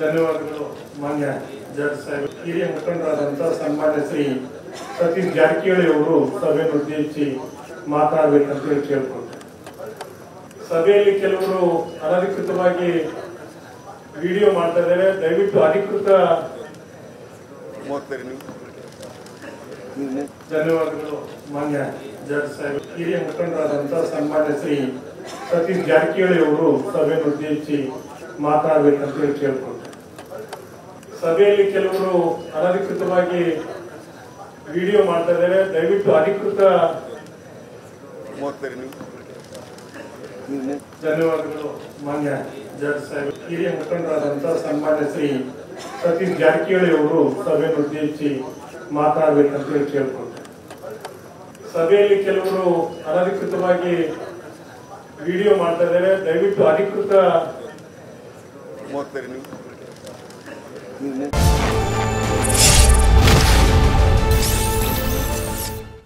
ಧನ್ಯವಾದಗಳು ಮಾನ್ಯ ಜಡ್ ಸಾಹೇಬ್. ಹಿರಿಯ ಮುಖಂಡರಾದಂತಹ ಸನ್ಮಾನ್ಯ ಶ್ರೀ ಸತೀಶ್ ಜಾರಕಿಹೊಳಿ ಅವರು ಸಭೆಯನ್ನು ಉದ್ದೇಶಿಸಿ ಮಾತನಾಡಬೇಕಂತ ಹೇಳಿ ಕೇಳ್ಕೊಳ್ತಾರೆ. ಸಭೆಯಲ್ಲಿ ಕೆಲವರು ಅನಧಿಕೃತವಾಗಿ ವಿಡಿಯೋ ಮಾಡ್ತಾ ಇದ್ದಾರೆ. ದಯವಿಟ್ಟು ಅಧಿಕೃತ ಧನ್ಯವಾದಗಳು ಮಾನ್ಯ ಜಡ್ ಸಾಹೇಬ್. ಹಿರಿಯ ಮುಖಂಡರಾದಂತಹ ಸನ್ಮಾನ್ಯ ಶ್ರೀ ಸತೀಶ್ ಜಾರಕಿಹೊಳಿ ಅವರು ಸಭೆಯನ್ನು ಉದ್ದೇಶಿಸಿ ಮಾತನಾಡಬೇಕಂತ ಹೇಳಿ ಕೇಳ್ಕೊಳ್ತಾರೆ. ಸಭೆಯಲ್ಲಿ ಕೆಲವರು ಅನಧಿಕೃತವಾಗಿ ವಿಡಿಯೋ ಮಾಡ್ತಾ ಇದ್ದಾರೆ. ದಯವಿಟ್ಟು ಅಧಿಕೃತ ಧನ್ಯವಾದಗಳು ಮಾನ್ಯ ಜಡ್ ಸಾಹೇಬ್. ಹಿರಿಯ ಮುಖಂಡರಾದಂತಹ ಸನ್ಮಾನ್ಯ ಶ್ರೀ ಸತೀಶ್ ಜಾರಕಿಹೊಳಿ ಅವರು ಸಭೆಯನ್ನು ಉದ್ದೇಶಿಸಿ ಮಾತನಾಡಬೇಕಂತ ಹೇಳಿ ಕೇಳ್ಕೊಳ್ತಾರೆ. ಸಭೆಯಲ್ಲಿ ಕೆಲವರು ಅನಧಿಕೃತವಾಗಿ ವಿಡಿಯೋ ಮಾಡ್ತಾ ಇದ್ದಾರೆ. ದಯವಿಟ್ಟು ಅಧಿಕೃತ